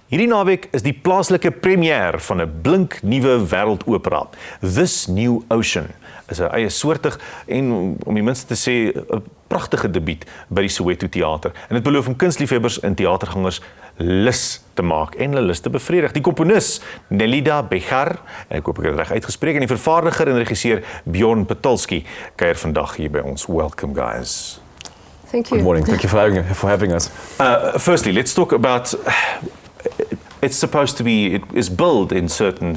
Hierdie naweek is die plaaslike premier van 'n blink nuwe wêreldopera. This New Ocean is 'n eie soortig en om die minste te sê 'n pragtige debuut by die Soweto Theater. En dit beloof om kunstliefhebbers en teatergangers lus te maak en hulle lus te bevredig. Die komponis Nelida Begar, en ek hoop ek het dit reg uitgespreek, en die vervaardiger en regisseur Bjorn Petulski kuier vandag hier by ons. Welcome, guys. Thank you. Good morning. Thank you for having us. Firstly, let's talk about. It's supposed to be, it is billed in certain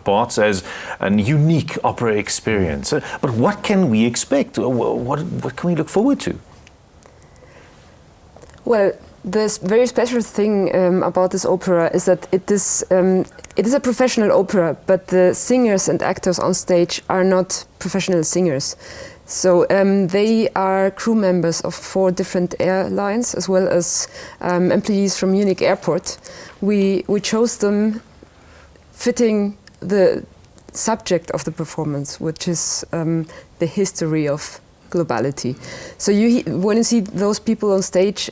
parts as an unique opera experience. But what can we expect? What can we look forward to? Well, the very special thing about this opera is that it is a professional opera, but the singers and actors on stage are not professional singers. So they are crew members of 4 different airlines, as well as employees from Munich Airport. We chose them fitting the subject of the performance, which is the history of globality. So when you see those people on stage,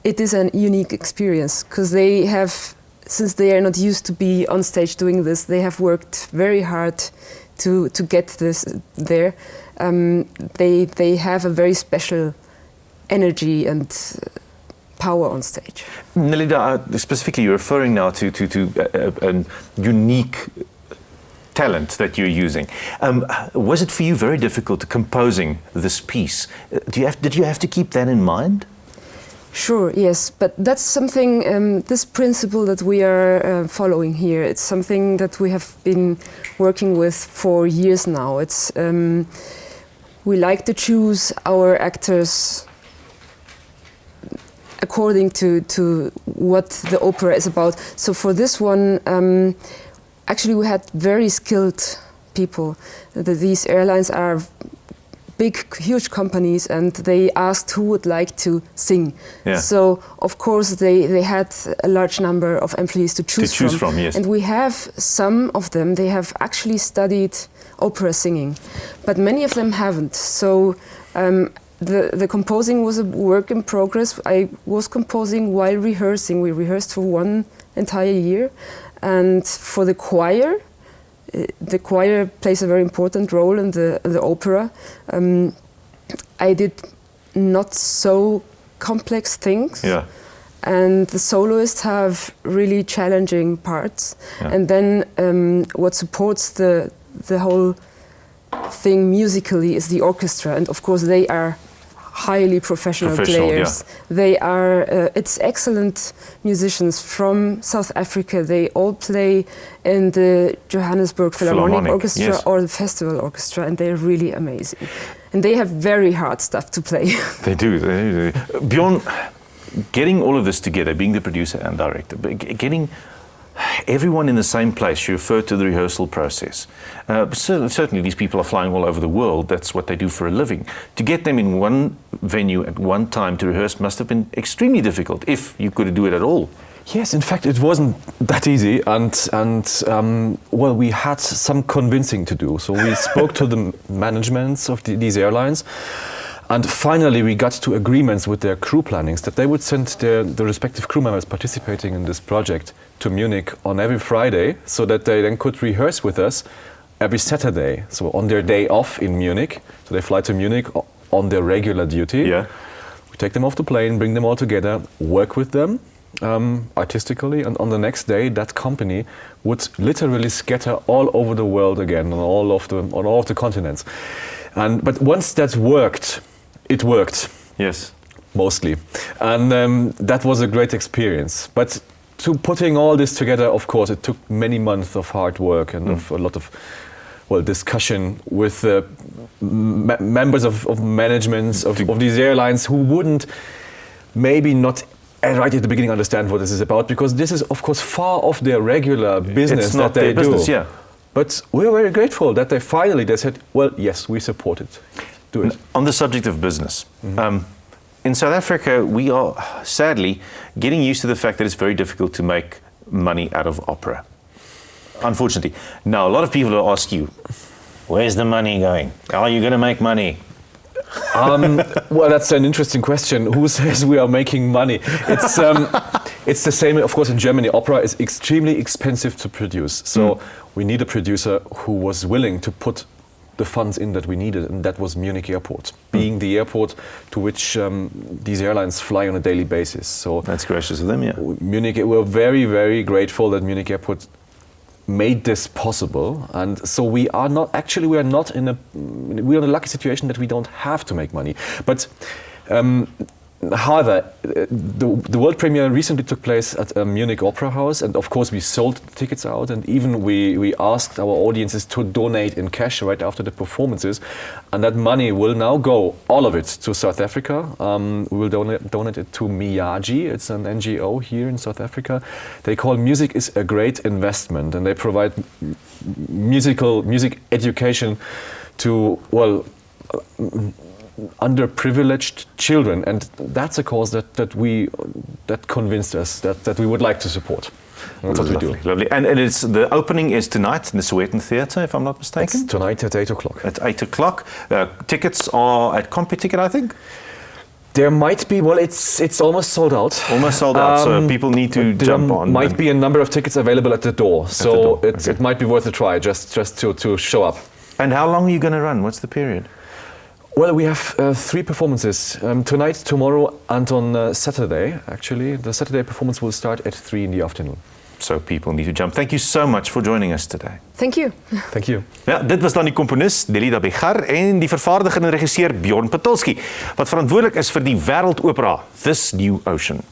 it is a unique experience, because they have, since they are not used to be on stage doing this, they have worked very hard to get this there. They have a very special energy and power on stage. Nelida, specifically you're referring now to a unique talent that you're using. Was it for you very difficult composing this piece? Did you have to keep that in mind? Sure, yes, but that's something, this principle that we are following here, it's something that we have been working with for years now. It's we like to choose our actors according to what the opera is about. So for this one, actually we had very skilled people. These airlines are big, huge companies, and they asked who would like to sing. Yeah. So, of course, they had a large number of employees to choose from. Yes. And we have some of them, they have actually studied opera singing, but many of them haven't. So the composing was a work in progress. I was composing while rehearsing. We rehearsed for 1 entire year. And for the choir plays a very important role in the opera. I did not so complex things. Yeah. And the soloists have really challenging parts. Yeah. And then what supports the whole thing musically is the orchestra. And of course they are highly professional players. Yeah. They are, it's excellent musicians from South Africa. They all play in the Johannesburg Philharmonic Orchestra, yes, or the Festival Orchestra, and they're really amazing. And they have very hard stuff to play. They do. Bjorn, getting all of this together, being the producer and director, but getting everyone in the same place, you refer to the rehearsal process. Certainly these people are flying all over the world, that's what they do for a living. To get them in one venue at one time to rehearse must have been extremely difficult, if you could do it at all. Yes, in fact it wasn't that easy, and well, we had some convincing to do. So we spoke to the managements of these airlines, and finally we got to agreements with their crew plannings that they would send the respective crew members participating in this project to Munich on every Friday, so that they then could rehearse with us every Saturday. So on their day off in Munich, so they fly to Munich on their regular duty. Yeah. We take them off the plane, bring them all together, work with them artistically, and on the next day that company would literally scatter all over the world again, on all of the continents. But once that worked, it worked. Yes. Mostly. And that was a great experience. But to putting all this together, of course, it took many months of hard work and of a lot of discussion with members of managements of these airlines who wouldn't maybe not right at the beginning understand what this is about, because this is, of course, far off their regular business. It's not their business, yeah. But we're very grateful that they said, well, yes, we support it. Do it. On the subject of business, in South Africa, we are sadly getting used to the fact that it's very difficult to make money out of opera. Unfortunately. Now, a lot of people will ask you, where's the money going? How are you going to make money? Well, that's an interesting question. Who says we are making money? It's It's the same, of course, in Germany. Opera is extremely expensive to produce. So we need a producer who was willing to put the funds in that we needed, and that was Munich Airport, being the airport to which these airlines fly on a daily basis. So That's gracious of them, yeah. Munich, we're very, very grateful that Munich Airport made this possible, and so we are not in a lucky situation that we don't have to make money. But however, the world premiere recently took place at Munich Opera House, and of course we sold tickets out, and even we asked our audiences to donate in cash right after the performances, and that money will now go, all of it, to South Africa. We will donate it to Miyagi. It's an NGO here in South Africa. They call Music is a Great Investment, and they provide music education to, well, underprivileged children, and that's a cause that convinced us that we would like to support. That's what we do. Lovely. And it's the opening is tonight in the Sowetan Theatre, if I'm not mistaken. It's tonight at 8 o'clock. At 8 o'clock. Tickets are at CompuTicket, I think. There might be, well, it's almost sold out. Almost sold out, so people need to jump on. There might be a number of tickets available at the door, so it might be worth a try just to show up. And how long are you going to run? What's the period? Well, we have 3 performances, tonight, tomorrow, and on Saturday, actually. The Saturday performance will start at 3 in the afternoon. So people need to jump. Thank you so much for joining us today. Thank you. Thank you. Ja, dit was dan die komponis Dagbreek en die vervaardiger en regisseur Bjorn Patulski wat verantwoordelik is vir die wêreldopera This New Ocean.